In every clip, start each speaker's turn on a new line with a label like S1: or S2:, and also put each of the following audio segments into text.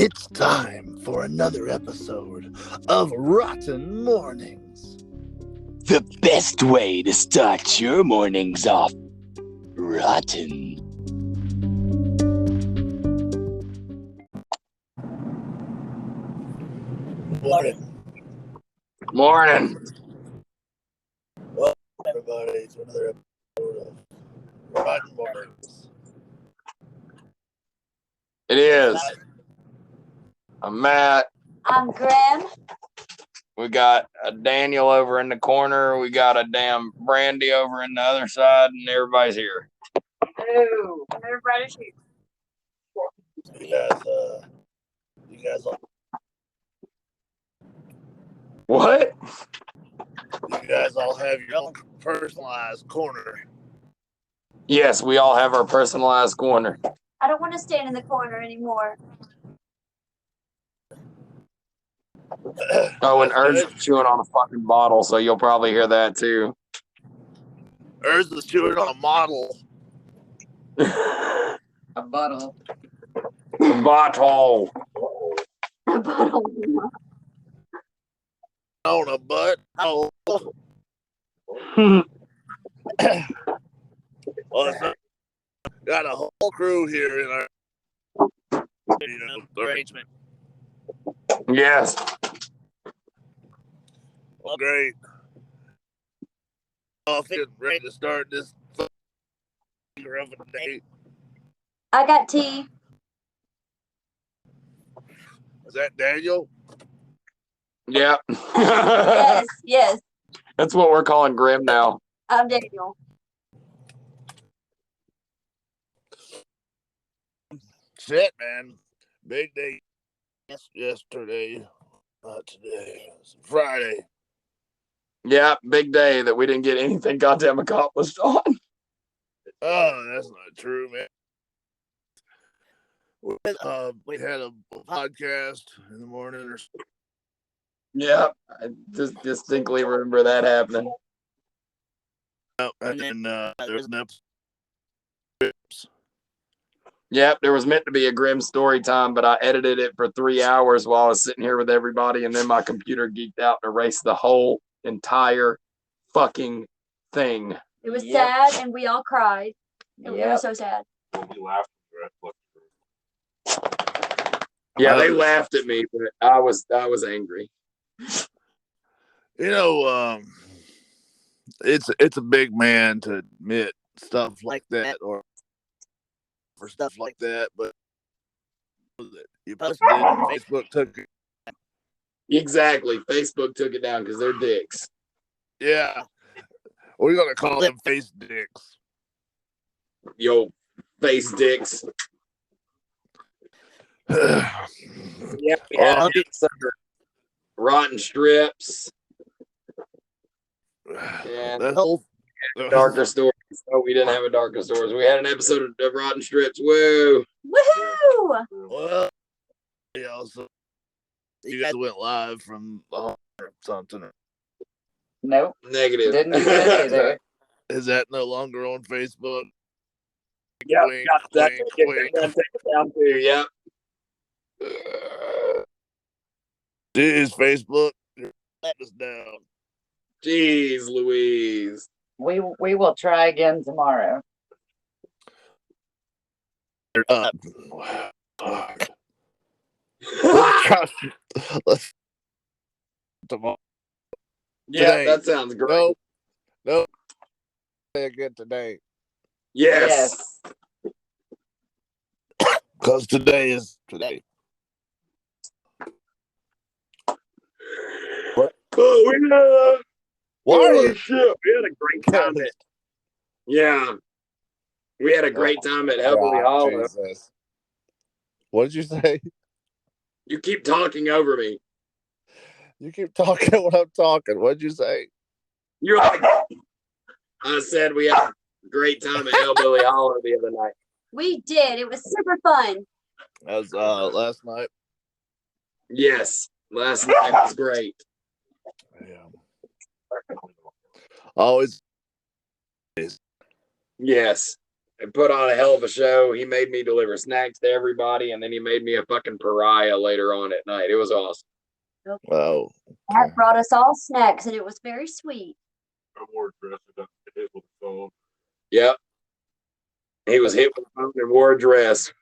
S1: It's time for another episode of Rotten Mournings.
S2: The best way to start your mornings off rotten.
S1: Morning,
S2: Morning.
S1: welcome everybody to another episode of Rotten Mournings.
S2: It is. I'm Matt.
S3: I'm Graham.
S2: We got a Daniel over in the corner. We got a damn Brandy over in the other side, and everybody's here.
S3: Hello. Everybody's here.
S1: You guys all
S2: What?
S1: have your own personalized corner.
S2: Yes, we all have our personalized corner.
S3: I don't want to stand in the corner anymore.
S2: Oh, and Ernst is chewing on a fucking bottle, so you'll probably hear that too.
S1: Ernst is chewing on a model.
S2: A
S4: bottle.
S2: bottle.
S3: A bottle.
S1: On a butt. Oh. Well, so got a whole crew here in our arrangement.
S2: Yes.
S1: Well, great. I think it's ready to start this of a day.
S3: I got tea.
S1: Is that Daniel?
S2: Yep.
S3: Yes.
S2: That's what we're calling Grim now.
S3: I'm Daniel.
S1: Shit, man. Big day. Yesterday. Not today. It's Friday.
S2: Yeah, big day that we didn't get anything goddamn accomplished on.
S1: Oh, that's not true, man. We had a podcast in the morning or something.
S2: Yeah, I just distinctly remember that happening.
S1: And then there was an episode.
S2: Yep, there was meant to be a Grim story time, but I edited it for 3 hours while I was sitting here with everybody, and then my computer geeked out and erased the whole entire fucking thing.
S3: It was sad, and we all cried. And we were
S4: Yep.
S3: so sad.
S2: Yeah, they laughed at me, but I was angry.
S1: You know, it's a big man to admit stuff like that or for stuff like that, but you posted it and Facebook took it.
S2: Exactly. Facebook took it down because they're dicks.
S1: Yeah. We're gonna call them face dicks.
S2: Yo, face dicks. Yep, we had an episode of Rotten Strips. And
S1: The whole
S2: Darker Stories. No, we didn't have a Darker Stories. We had an episode of Rotten Strips. Woo!
S3: Woohoo!
S1: well, yeah, so you guys went live from the home or something.
S4: Nope.
S2: Negative.
S4: Didn't do that either.
S1: Is that no longer on Facebook?
S2: Yep,
S1: Wink,
S2: got that.
S1: wink, wink.
S2: Take it down too. Yep.
S1: Jeez, Facebook, you're letting us down.
S2: Jeez Louise.
S4: We will try again tomorrow.
S1: Fuck. Let's tomorrow.
S2: Yeah,
S1: Today.
S2: that sounds great.
S1: Nope. Say again today.
S2: Yes.
S1: Because today is today.
S2: Oh, we had
S1: Why
S2: shit. We had a great time at We had a great time at Hellbilly Hollow.
S1: Jesus. What did you say?
S2: You keep talking over me.
S1: You keep talking when I'm talking. What did you say?
S2: You're like, I said we had a great time at Hellbilly Hollow the other night.
S3: We did. It was super fun.
S1: That was last night.
S2: Yes, last night was great.
S1: Yeah. Always.
S2: Yes, put on a hell of a show. He made me deliver snacks to everybody, and then he made me a fucking pariah later on at night. It was awesome.
S1: Oh,
S3: Dad brought us all snacks, and it was very sweet.
S5: I wore a dress and got hit with the phone.
S2: Yep. He was hit with a phone and wore a dress.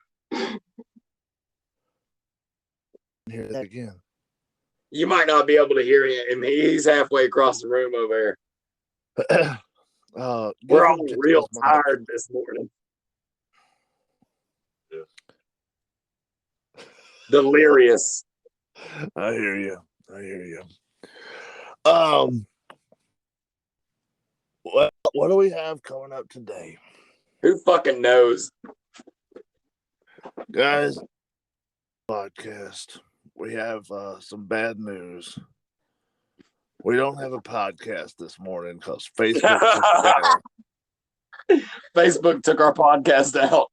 S1: hear that again.
S2: You might not be able to hear him. He's halfway across the room over there. We're all real tired this morning.
S5: Yeah.
S2: Delirious.
S1: I hear you. I hear you. What do we have coming up today,
S2: Who fucking knows?
S1: guys? Podcast. We have some bad news. We don't have a podcast this morning because Facebook took it down.
S2: Facebook took our podcast out.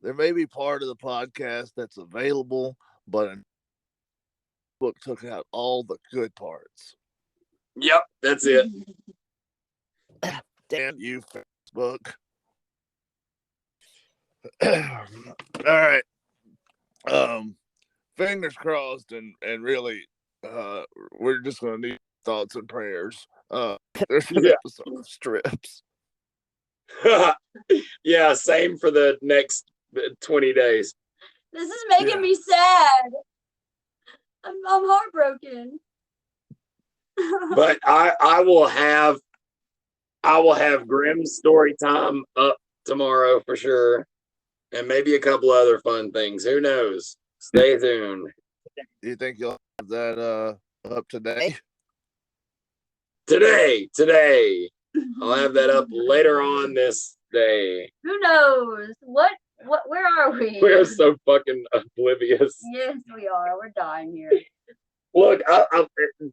S1: There may be part of the podcast that's available, but Facebook took out all the good parts.
S2: Yep, that's it.
S1: Damn you, Facebook. All right. Fingers crossed, and really, we're just gonna need thoughts and prayers. There's an episode of Strips.
S2: Yeah, same for the next 20 days.
S3: This is making me sad. I'm heartbroken.
S2: But I will have Grimm's story time up tomorrow for sure, and maybe a couple other fun things. Who knows? Stay tuned.
S1: Do you think you'll have that up today?
S2: Today. I'll have that up later on this day.
S3: Who knows? Where are we?
S2: We're so fucking oblivious.
S3: Yes, we are. We're dying here.
S2: Look,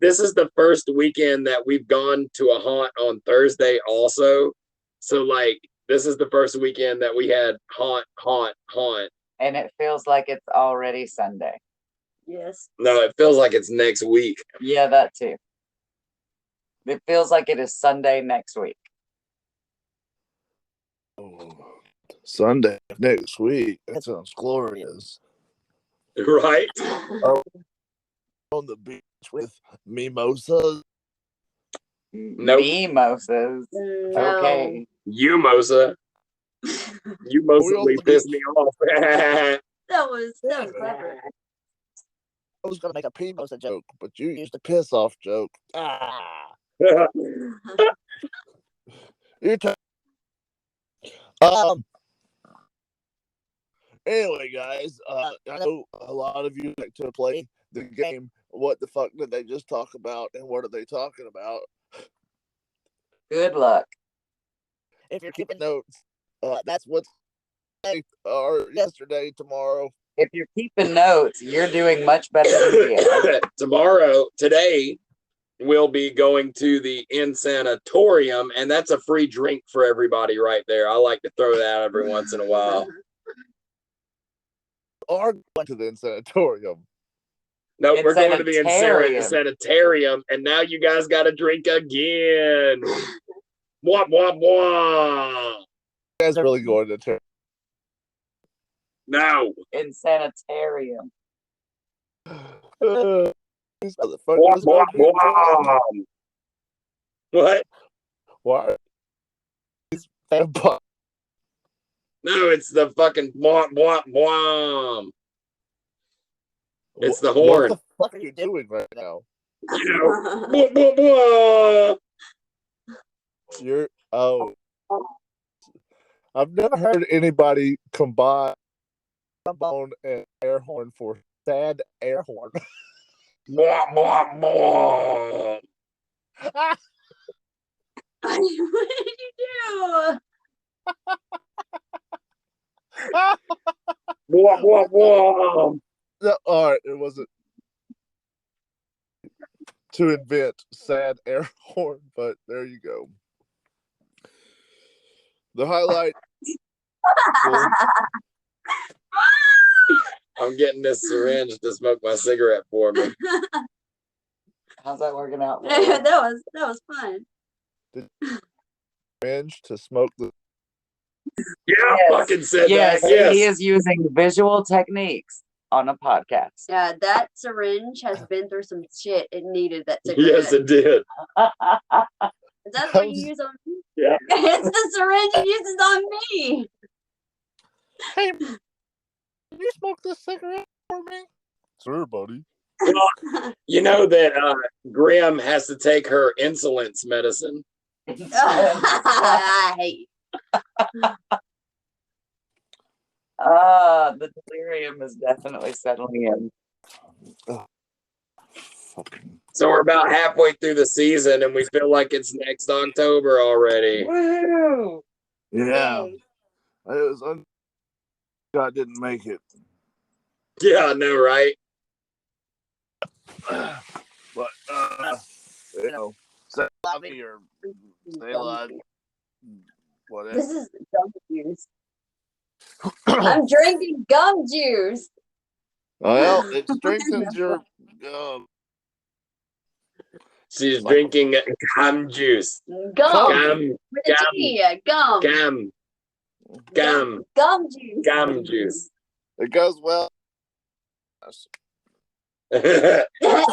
S2: this is the first weekend that we've gone to a haunt on Thursday also. So, like, this is the first weekend that we had haunt.
S4: And it feels like it's already Sunday.
S3: Yes.
S2: No, it feels like it's next week.
S4: Yeah, that too. It feels like it is Sunday next week.
S1: Oh, Sunday next week. That sounds glorious.
S2: Right?
S1: On the beach with mimosas.
S2: Nope.
S4: Mimosas.
S3: No.
S4: Okay.
S2: You, Mosa. You mostly pissed me off.
S3: That was clever.
S1: I was gonna make a mimosa joke, but you used a piss off joke. Your turn. Anyway, guys, I know a lot of you like to play the game. What the fuck did they just talk about, and what are they talking about?
S4: Good luck.
S1: If you're keeping notes, that's what's or yesterday, tomorrow.
S4: If you're keeping notes, you're doing much better than me.
S2: Today, we'll be going to the Insanatorium, and that's a free drink for everybody right there. I like to throw that out every once in a while.
S1: Are going to the Insanatorium.
S2: No, we're going to the
S4: Insanitarium.
S2: Sanitarium, and now you guys got to drink again. Blah, blah, blah.
S1: You guys are really going to
S2: No.
S4: In sanitarium.
S1: These
S2: Blah,
S1: motherfuckers.
S2: blah, blah. What?
S1: Why? These vampires.
S2: No, it's the fucking blah, blah, blah. It's the horn.
S1: What the fuck are you doing right now?
S2: You know, blah, blah, blah.
S1: I've never heard anybody combine trombone and air horn for sad air horn.
S2: Blah, blah, blah.
S3: What did you do?
S2: Blah, blah, blah.
S1: No, all right, it wasn't to invent sad air horn, but there you go. The highlight.
S2: I'm getting this syringe to smoke my cigarette for me.
S4: How's that working out?
S3: that was fun.
S1: syringe to smoke the.
S2: Yeah,
S4: Yes.
S2: fucking said
S4: Yes,
S2: that. Yes.
S4: he is using visual techniques on a podcast.
S3: Yeah, that syringe has been through some shit. It needed that cigarette.
S2: Yes, it did.
S3: Is that what you use on me?
S2: Yeah.
S3: It's the syringe he uses on me.
S1: Hey, can you smoke this cigarette for me? Sure, buddy.
S2: Well, you know that Graham has to take her insolence medicine.
S3: I hate
S4: The delirium is definitely settling in.
S1: Fucking.
S2: So we're about halfway through the season, and we feel like it's next October already.
S4: Woo!
S1: Yeah.
S3: Yay.
S1: It was God didn't make it.
S2: Yeah, I know, right?
S1: But you know, say la vie or say la whatever.
S3: This is gum juice. I'm drinking gum juice.
S1: Well, it strengthens your
S2: She's drinking gum juice.
S3: Gum.
S2: Gum.
S3: With a T. Gum.
S2: Gum. Gum.
S3: Gum juice.
S2: Gum juice.
S1: It goes well.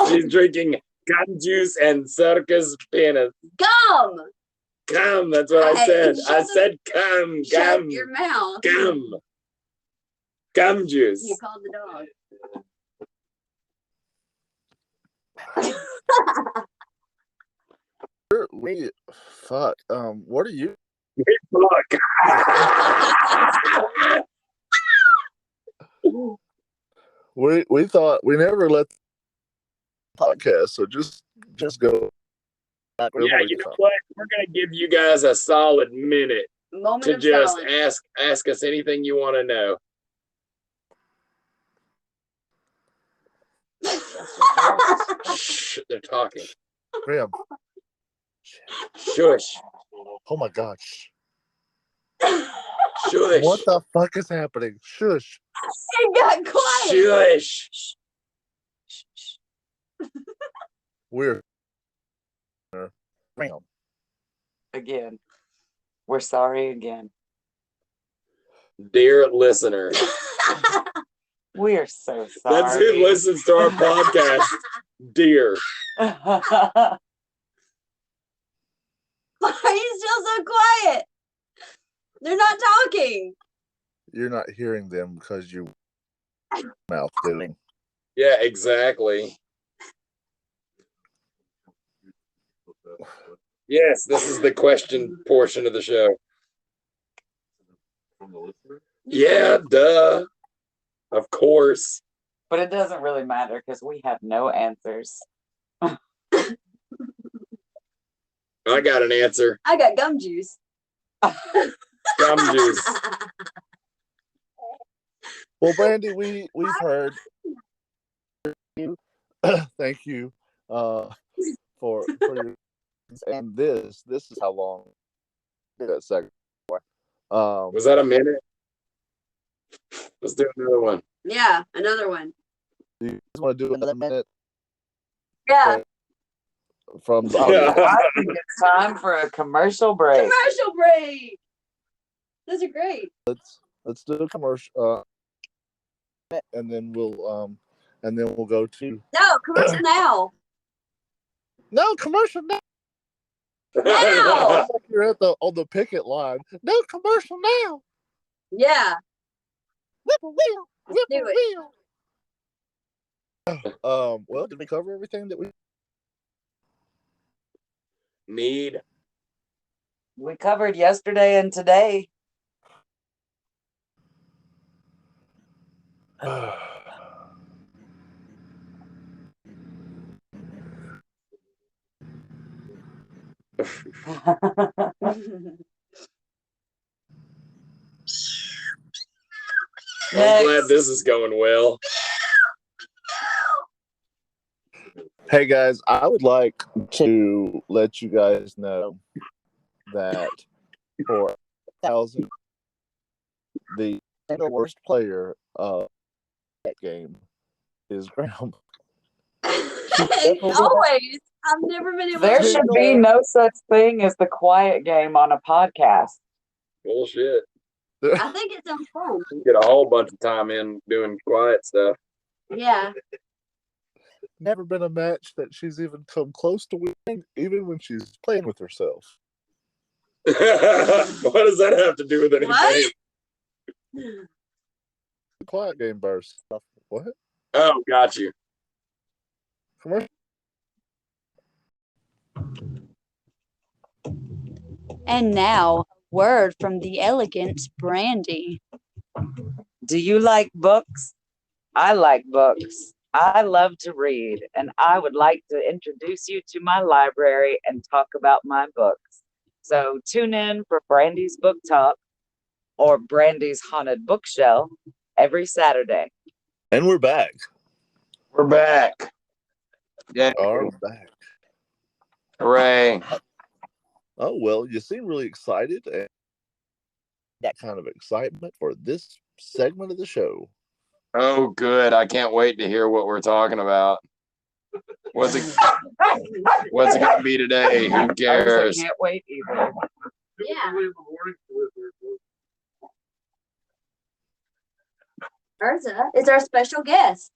S2: She's drinking gum juice and circus penis.
S3: Gum.
S2: Gum, that's what I
S3: Hey,
S2: said.
S3: shut
S2: I
S3: the-
S2: said gum,
S3: Shut
S2: gum,
S3: your mouth.
S2: gum. Gum juice.
S3: You called the dog.
S1: Fuck. What are you?
S2: Look.
S1: We thought we never let the podcast, so just go.
S2: Yeah, you know what? We're gonna give you guys a solid minute
S3: Moment
S2: to
S3: of
S2: just
S3: silence.
S2: ask us anything you want to know. Shh, they're talking.
S1: Graham.
S2: Shush.
S1: Oh my gosh.
S2: Shush.
S1: What the fuck is happening? Shush.
S3: It got quiet.
S2: Shush.
S1: We're Graham.
S4: Again. We're sorry again.
S2: Dear listener.
S4: We are so sorry.
S2: That's who listens to our podcast. Dear.
S3: Why are you still so quiet? They're not talking.
S1: You're not hearing them because you mouth doing.
S2: Yeah, exactly. Yes, this is the question portion of the show.
S5: From the listener?
S2: Yeah, duh. Of course.
S4: But it doesn't really matter because we have no answers.
S2: I got an answer.
S3: I got gum juice.
S2: Gum juice.
S1: Well, Brandy, we've heard you. Thank you for your and this is how long that second
S2: Was that a minute? Let's do another one.
S3: Yeah, another one.
S1: do you guys want to do another minute
S3: Yeah,
S1: from the
S2: Yeah.
S4: I think it's time for a commercial break.
S3: commercial break. Those are great.
S1: let's do a commercial and then we'll go to
S3: No, commercial now.
S1: no commercial now.
S3: Now.
S1: Like you're on the picket line. No commercial now.
S3: Yeah,
S1: Whippoorwill.
S3: let's do it.
S1: Whippoorwill. Well, did we cover everything that we
S2: Need.
S4: We covered yesterday and today.
S2: I'm glad this is going well.
S1: Hey guys, I would like to let you guys know that for 1,000, the single worst player of that game is Graham.
S3: Always. I've never been able
S4: There
S3: to.
S4: should be no such thing as the quiet game on a podcast.
S2: Bullshit.
S3: I think it's on phone.
S2: Get a whole bunch of time in doing quiet stuff.
S3: Yeah.
S1: Never been a match that she's even come close to winning, even when she's playing with herself.
S2: What does that have to do with anything?
S3: What?
S1: The quiet game burst. What?
S2: Oh, got you.
S1: Commercial?
S6: And now, word from the elegant Brandy.
S4: Do you like books? I like books. I love to read, and I would like to introduce you to my library and talk about my books. So tune in for Brandy's Book Talk or Brandy's Haunted Bookshelf every Saturday.
S1: And we're back.
S2: We're back. Yeah.
S1: Are back.
S2: Hooray.
S1: Oh, well, you seem really excited. And that kind of excitement for this segment of the show.
S2: Oh, good. I can't wait to hear what we're talking about. What's it going to be today? Who cares?
S4: I can't wait either.
S3: Yeah. Urza is our special guest.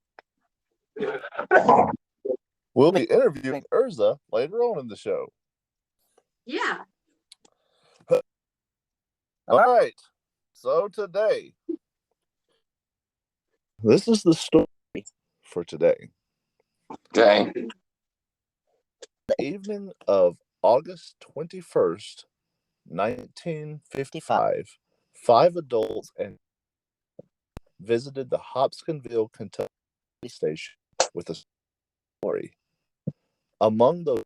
S1: We'll be interviewing Urza later on in the show.
S3: Yeah.
S1: All right. So today, this is the story for today.
S2: Okay.
S1: The evening of August 21st, 1955, 5 adults and visited the Hopskinville, Kentucky station with a story. Among those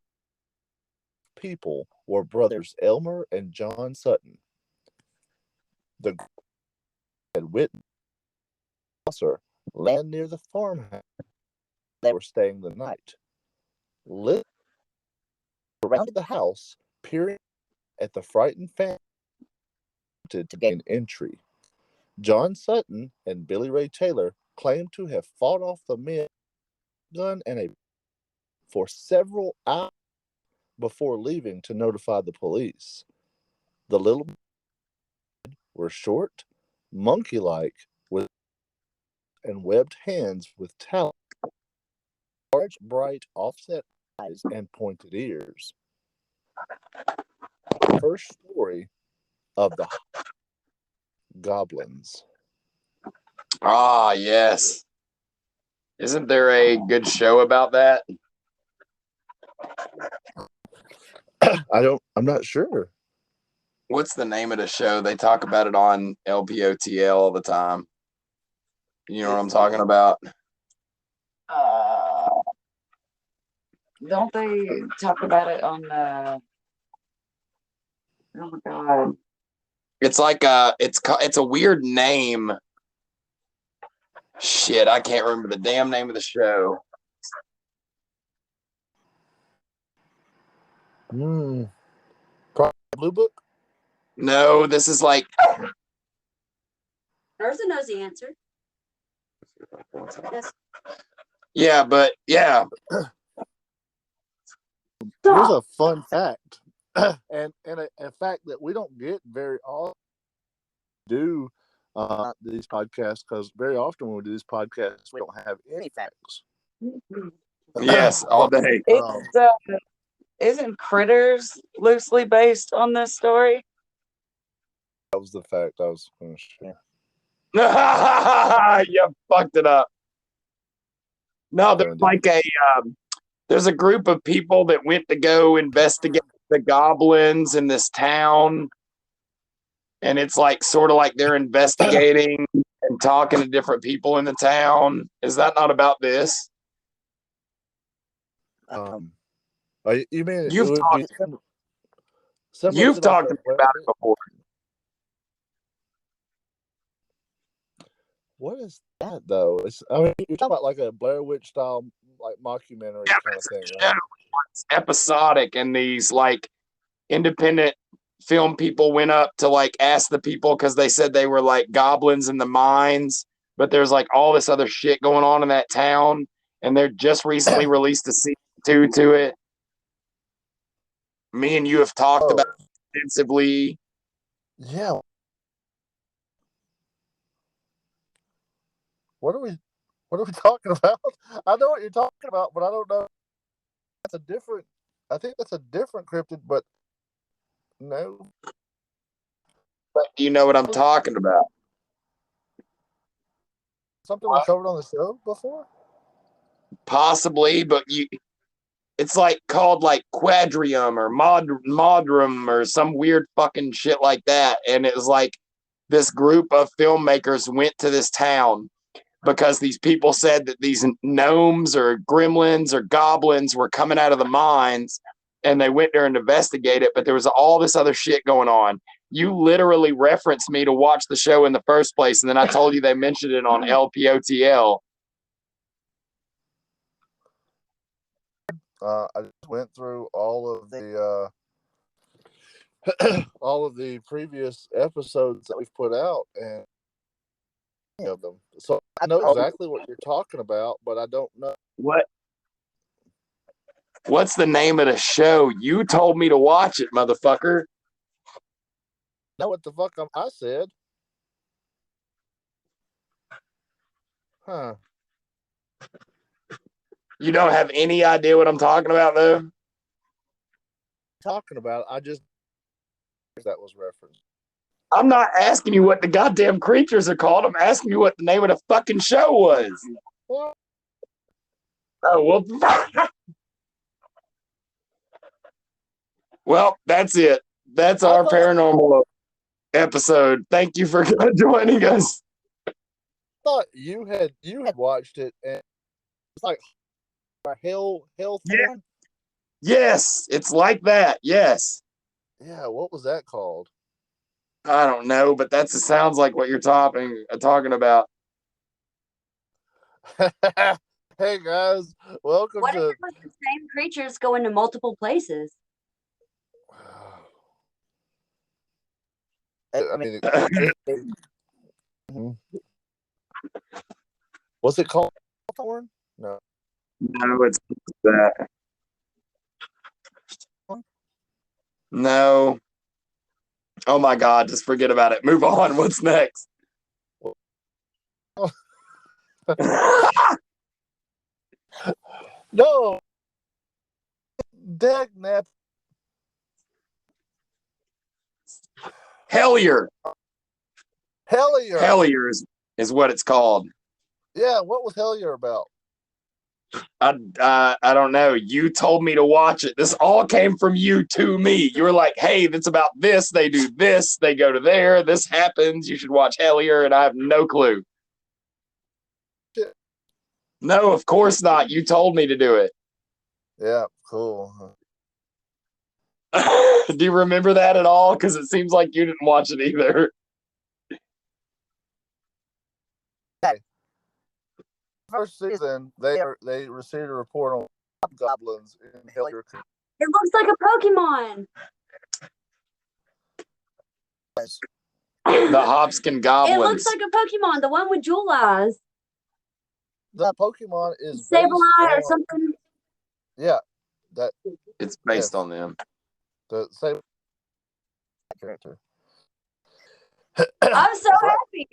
S1: people were brothers Elmer and John Sutton. The group had witnessed land near the farmhouse they were staying the night. Lit around the house, peering at the frightened family to gain entry. John Sutton and Billy Ray Taylor claimed to have fought off the men gun and a for several hours before leaving to notify the police. The little were short, monkey-like, with and webbed hands with talons, large, bright, offset eyes, and pointed ears. First story of the Goblins.
S2: Ah, yes. Isn't there a good show about that?
S1: I'm not sure.
S2: What's the name of the show? They talk about it on LPOTL all the time. You know what I'm talking about?
S4: Don't they talk about it on oh my god.
S2: It's like it's a weird name. Shit, I can't remember the damn name of the show.
S1: Blue Book?
S2: No, this is like
S3: Urza knows the answer. Yes.
S2: yeah, but yeah.
S1: Here's a fun fact, and a fact that we don't get very often. Do these podcasts, because very often when we do these podcasts, we don't have any facts.
S2: Yes, all day.
S4: Isn't Critters loosely based on this story?
S1: That was the fact I was going to share.
S2: You fucked it up. No, there's like there's a group of people that went to go investigate the goblins in this town. And it's like sort of like they're investigating and talking to different people in the town. Is that not about this?
S1: You mean
S2: You've talked to me about it before.
S1: What is that though? You're talking about like a Blair Witch style like mockumentary kind of thing, right?
S2: It's episodic, and these like independent film people went up to like ask the people because they said they were like goblins in the mines, but there's like all this other shit going on in that town, and they're just recently released a season 2 to it. Me and you have talked about extensively.
S1: Yeah. What are we talking about? I know what you're talking about, but I don't know. I think that's a different cryptid, but no.
S2: But do you know what I'm talking about?
S1: Something we covered on the show before?
S2: Possibly, but it's like called like quadrium or modrum or some weird fucking shit like that. And it was like this group of filmmakers went to this town because these people said that these gnomes or gremlins or goblins were coming out of the mines, and they went there and investigated it, but there was all this other shit going on. You literally referenced me to watch the show in the first place, and then I told you they mentioned it on LPOTL.
S1: I just went through all of the all of the previous episodes that we've put out, and any of them. So I know exactly what you're talking about, but I don't know
S2: What's the name of the show? You told me to watch it, motherfucker.
S1: what the fuck I said. Huh.
S2: You don't have any idea what I'm talking about, though?
S1: Talking about it, I just that was referenced.
S2: I'm not asking you what the goddamn creatures are called. I'm asking you what the name of the fucking show was.
S1: What?
S2: Oh, well. Well, that's it. That's our paranormal episode. Thank you for joining us.
S1: I thought you had watched it, and it's like a hell thorn.
S2: Yeah. Yes, it's like that. Yes.
S1: Yeah, what was that called?
S2: I don't know, but that sounds like what you're talking about.
S1: Hey guys, welcome
S3: What
S1: to.
S3: if the same creatures go into multiple places?
S1: I mean, what's it called? Thorn? No.
S2: No, it's that. No. Oh my God, just forget about it. Move on. What's next?
S1: No. Dagnap.
S2: Hellier.
S1: Hellier
S2: is what it's called.
S1: Yeah, what was Hellier about?
S2: I don't know. You told me to watch it. This all came from you to me. You were like, hey, that's about this. They do this. They go to there. This happens. You should watch Hellier, and I have no clue. No, of course not. You told me to do it.
S1: Yeah, cool.
S2: Do you remember that at all? Because it seems like you didn't watch it either.
S1: First season, they received a report on goblins in Hellier.
S3: It looks like a Pokemon.
S2: The Hopskin Goblins.
S3: It looks like a Pokemon, the one with jewel eyes.
S1: That Pokemon is
S3: Sableye or something.
S1: Yeah, that
S2: it's based on them.
S1: The same character.
S3: I'm so happy.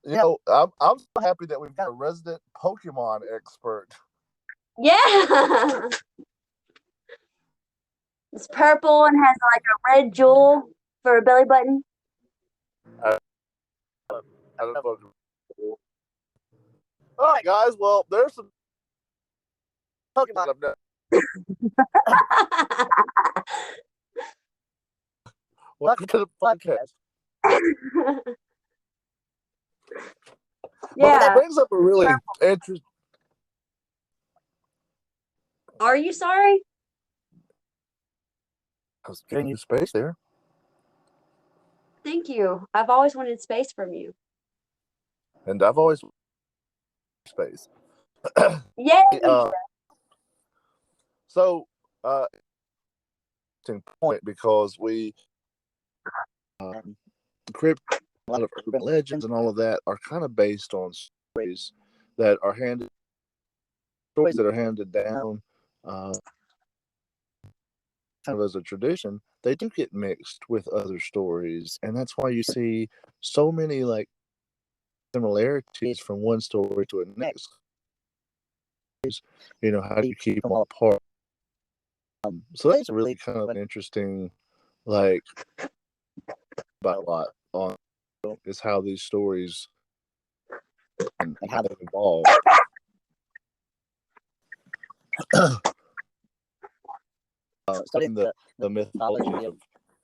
S1: You know, I'm so happy that we've got a resident Pokemon expert.
S3: Yeah. It's purple and has like a red jewel for a belly button.
S1: I don't know. All right, guys. Well, there's some Pokemon I've done. Welcome to the podcast.
S3: Yeah.
S1: But that brings up a really interesting.
S3: Are you sorry?
S1: I was getting you space there.
S3: Thank you. I've always wanted space from you.
S1: And I've always space.
S3: Yeah.
S1: So, point because we crypt, a lot of urban legends and all of that are kind of based on stories that are handed down kind of as a tradition, they do get mixed with other stories, and that's why you see so many like similarities from one story to the next. You know, how do you keep them all apart? So that's really kind of an interesting, like, about a lot on is how these stories and how they evolve. Studying the mythology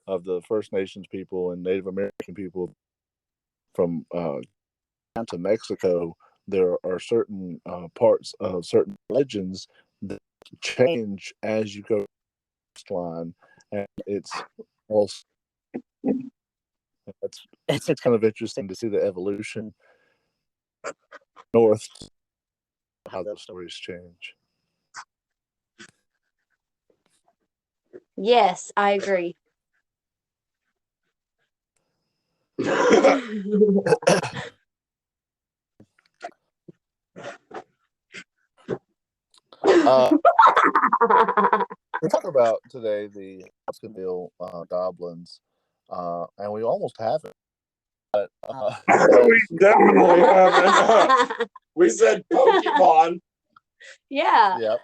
S1: of the First Nations people and Native American people from down to Mexico, there are certain parts of certain religions that change as you go to the line, and it's also it's kind of interesting to see the evolution north, how those stories change.
S6: Yes, I agree.
S1: We talk about today the Hopskinville Goblins, and we almost haven't. But,
S2: we definitely haven't. We said Pokemon.
S6: Yeah,
S1: Yep.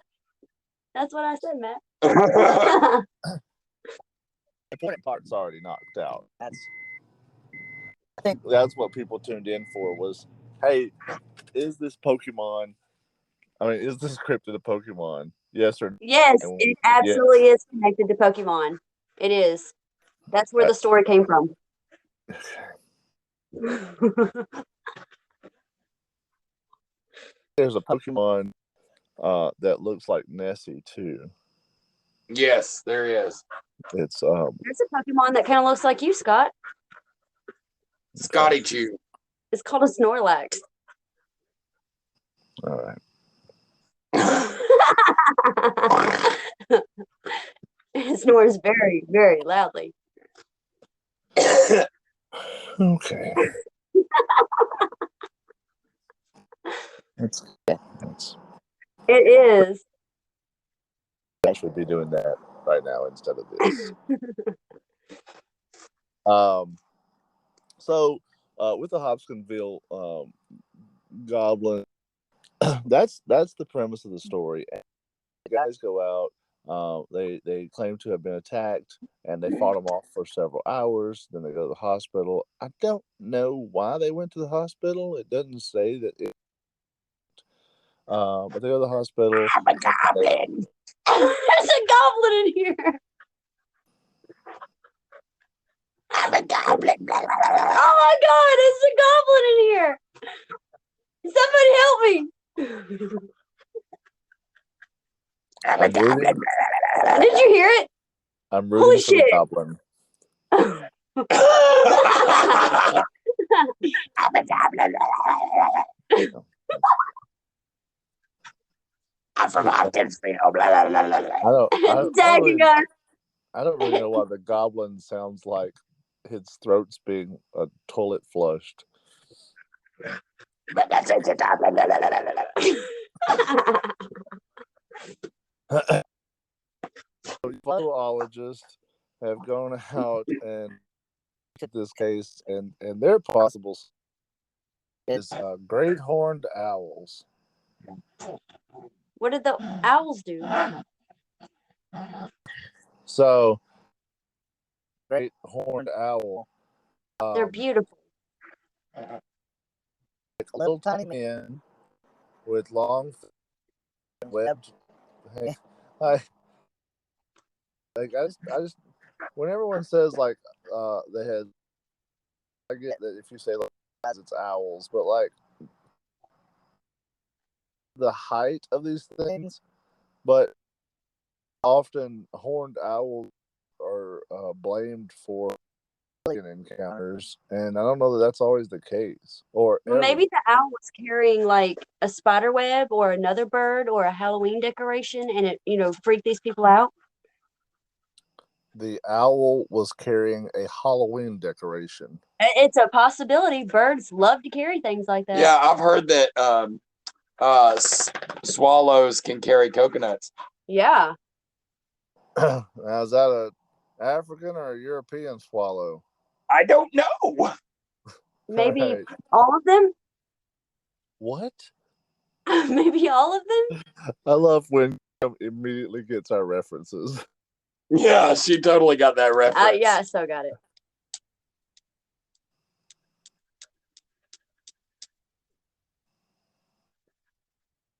S6: that's what I said, Matt.
S1: The important part's already knocked out. I think that's what people tuned in for was, hey, is this Pokemon? I mean, is this cryptid a Pokemon? Yes or no?
S6: Yes, it absolutely is connected to Pokemon. It is. That's where the story came from.
S1: There's a Pokemon that looks like Nessie too.
S2: Yes, there is.
S1: It's
S6: There's a Pokemon that kind of looks like you, Scott.
S2: Scotty Chew.
S6: It's called a Snorlax.
S1: all right.
S6: It snores very, very loudly.
S1: Okay.
S6: It is.
S1: I should be doing that right now instead of this. So with the Hopskinville Goblin, that's the premise of the story. The guys go out. They claim to have been attacked, and they fought them off for several hours. Then they go to the hospital. I don't know why they went to the hospital. It doesn't say that. But they go to the hospital.
S6: I'm a goblin. There's a goblin in here. I'm a goblin. Oh my God, there's a goblin in here. Somebody help me. I'm a goblin. Did you hear it?
S1: I'm rooting for the goblin.
S6: I'm a goblin. I'm from Hopkinsville.
S1: I don't really know why the goblin sounds like his throat's being toilet flushed.
S6: But that's a goblin.
S1: Zoologists have gone out and looked at this case, and their possible is great horned owls.
S6: What did the owls do?
S1: So, great horned owl.
S6: They're beautiful.
S1: Little tiny men with long webbed. I just when everyone says like they had, I get that if you say like it's owls, but like the height of these things, but often horned owls are blamed for alien encounters, and I don't know that that's always the case. Or
S6: well, maybe the owl was carrying like a spider web or another bird or a Halloween decoration, and it freaked these people out.
S1: The owl was carrying a Halloween decoration.
S6: It's a possibility. Birds love to carry things like that.
S2: Yeah, I've heard that swallows can carry coconuts.
S6: Yeah.
S1: Now, is that a African or a European swallow?
S2: I don't know.
S6: Maybe
S1: All right.
S6: all of them?
S1: What?
S6: Maybe all of them?
S1: I love when immediately gets our references.
S2: Yeah, she totally got that reference.
S6: Yeah, so got it.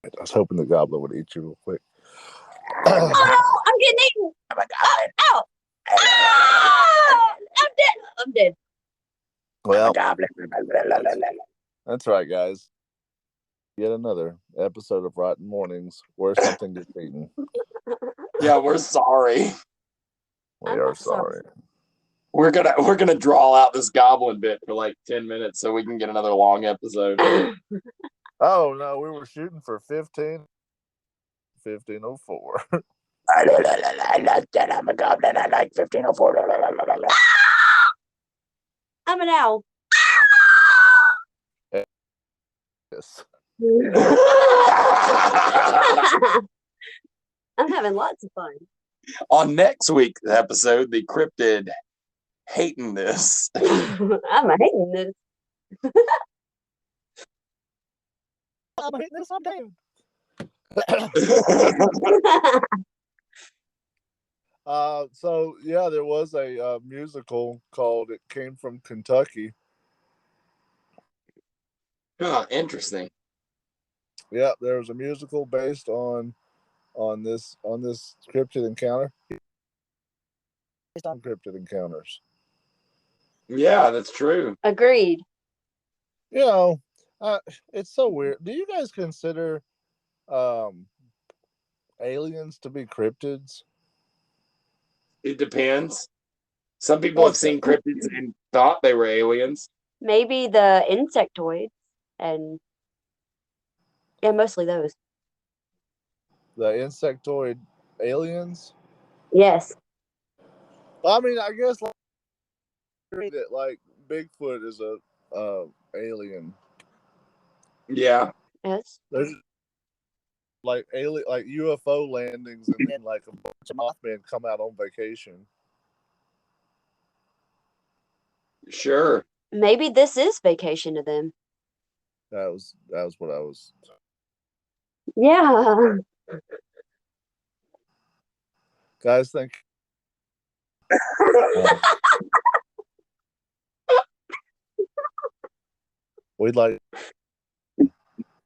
S1: I was hoping the goblin would eat you real quick.
S6: Oh no, I'm getting eaten.
S2: Oh my God.
S6: Ow. Ah! I'm dead. I'm dead.
S1: Well, that's right, guys. Yet another episode of Rotten Mornings where something gets eaten.
S2: Yeah, we're sorry.
S1: We
S6: I'm
S1: are
S6: not sorry.
S1: sorry.
S2: We're gonna draw out this goblin bit for like 10 minutes so we can get another long episode.
S1: Oh no, we were shooting for 1504.
S2: I'm a goblin. I like 1504.
S6: I'm an owl.
S1: Yes.
S6: I'm having lots of fun.
S2: On next week's episode, the cryptid hating this.
S6: I'm hating this.
S1: I'm hitting this up down. So yeah, there was a musical called "It Came from Kentucky."
S2: Huh, interesting.
S1: Yeah, there was a musical based on this cryptid encounter. Based on cryptid encounters.
S2: Yeah, that's true.
S6: Agreed.
S1: You know, it's so weird. Do you guys consider aliens to be cryptids?
S2: It depends. Some people have seen cryptids and thought they were aliens.
S6: Maybe the insectoids and yeah, mostly those.
S1: The insectoid aliens?
S6: Yes.
S1: I mean, I guess that like Bigfoot is a alien.
S2: Yeah.
S6: Yes.
S1: There's like alien, like UFO landings, and then like a bunch of Mothman come out on vacation.
S2: Sure.
S6: Maybe this is vacation to them.
S1: That was what I was.
S6: Yeah.
S1: Guys, think. We'd like.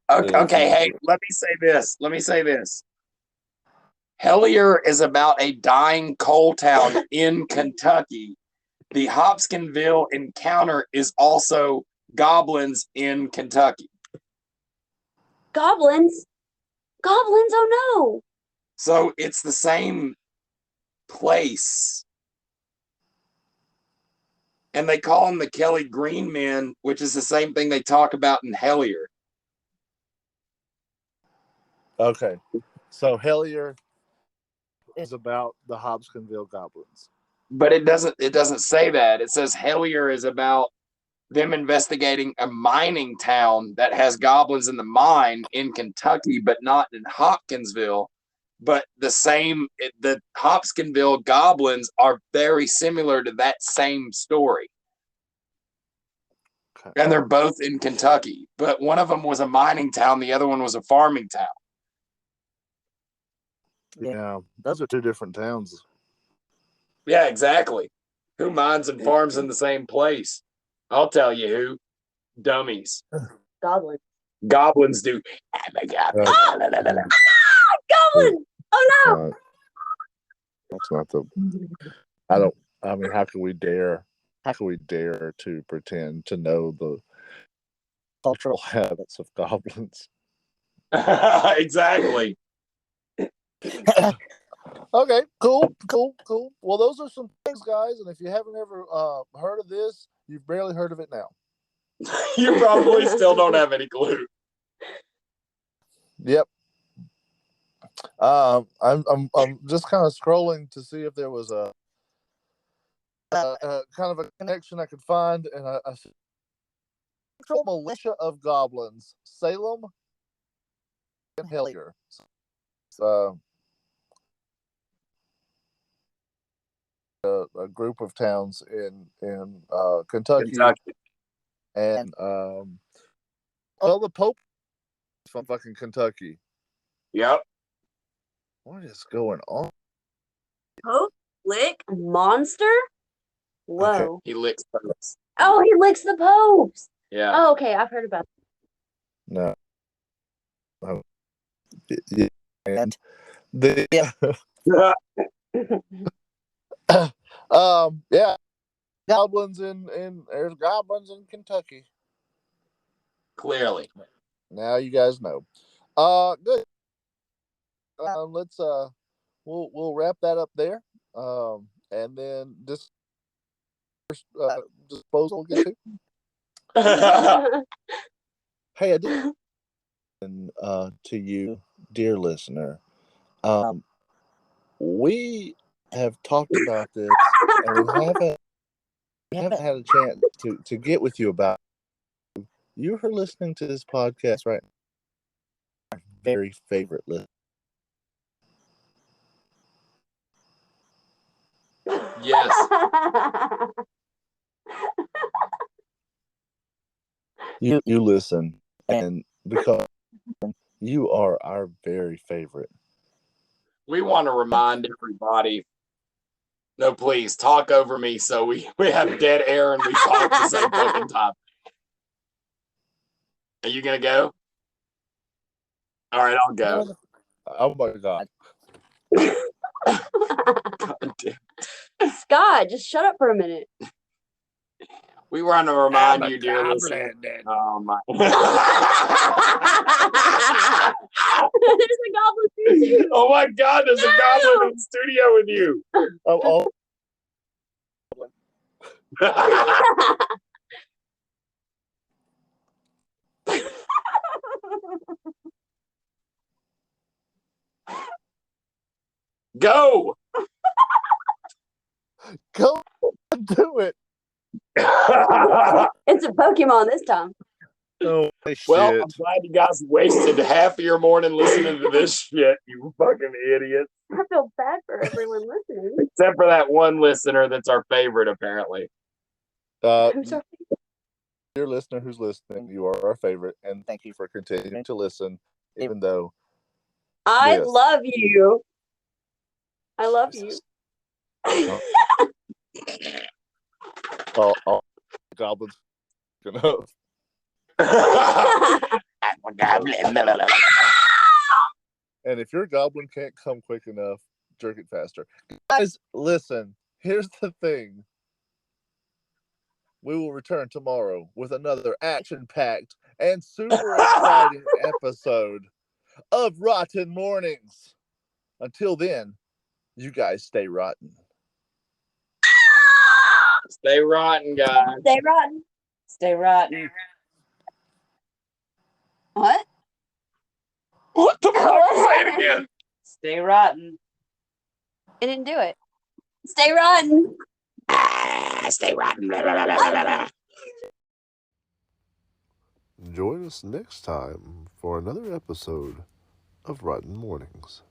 S2: Okay, hey, let me say this. Hellier is about a dying coal town in Kentucky. The Hopskinville encounter is also goblins in Kentucky.
S6: Goblins? Goblins? Oh no.
S2: So it's the same place. And they call them the Kelly Green Men, which is the same thing they talk about in Hellier.
S1: Okay, so Hellier is about the Hopskinville Goblins.
S2: But it doesn't say that. It says Hellier is about them investigating a mining town that has goblins in the mine in Kentucky, but not in Hopkinsville. But the Hopskinville goblins are very similar to that same story.
S1: Okay.
S2: And they're both in Kentucky, but one of them was a mining town, the other one was a farming town.
S1: Yeah, those are two different towns.
S2: Yeah, exactly. Who mines and farms in the same place? I'll tell you who. Dummies.
S6: Goblin.
S2: Goblins do.
S6: Goblin! Oh no!
S1: That's not the. I mean, how can we dare? How can we dare to pretend to know the cultural habits of goblins?
S2: Exactly.
S1: Okay, cool. Well, those are some things, guys. And if you haven't ever heard of this, you've barely heard of it now.
S2: You probably still don't have any clue.
S1: Yep. I'm just kind of scrolling to see if there was a kind of a connection I could find, and a central militia of goblins, Salem and Hellier. a group of towns in Kentucky, and the Pope is from fucking Kentucky.
S2: Yep.
S1: What is going on?
S6: Pope lick monster? Whoa.
S2: He licks popes.
S6: Oh, he licks the popes.
S2: Yeah.
S6: Oh, okay. I've heard about
S1: No. Yeah. And the yeah, goblins in there's goblins in Kentucky.
S2: Clearly.
S1: Now you guys know. Good. Let's we'll wrap that up there. And then this disposal get to.
S6: it.
S1: Hey, I did to you, dear listener. We have talked about this, and we haven't had a chance to get with you about it. You are listening to this podcast right now. My very favorite list.
S2: Yes.
S1: You listen, and because you are our very favorite.
S2: We want to remind everybody. No, please talk over me so we have dead air and we talk the same fucking time. Are you gonna go? All right, I'll go.
S1: Oh my god.
S2: God damn.
S6: Scott, just shut up for a minute.
S2: We want to remind you, dear listener. Oh my.
S6: There's a goblin too.
S2: Oh my god, there's a goblin in the studio with you.
S1: Oh.
S2: Go.
S1: Go do it.
S6: It's a Pokemon this time.
S1: Oh
S2: Well,
S1: shit.
S2: I'm glad you guys wasted half of your morning listening to this shit, you fucking idiots.
S6: I feel bad for everyone listening.
S2: Except for that one listener that's our favorite, apparently.
S6: I'm sorry.
S1: Dear listener who's listening, you are our favorite, and thank you for continuing to listen, even though
S6: I
S1: Yes.
S6: love you. I love you.
S1: all goblins enough. And if your goblin can't come quick enough, jerk it faster. Guys, listen, here's the thing. We will return tomorrow with another action-packed and super exciting episode of Rotten Mournings. Until then, you guys stay rotten.
S2: Stay rotten, guys.
S6: Stay rotten.
S4: Stay rotten.
S6: What?
S2: What the fuck? Say it again.
S4: Stay rotten.
S6: I didn't do it. Stay rotten.
S2: Stay rotten.
S7: Join us next time for another episode of Rotten Mournings.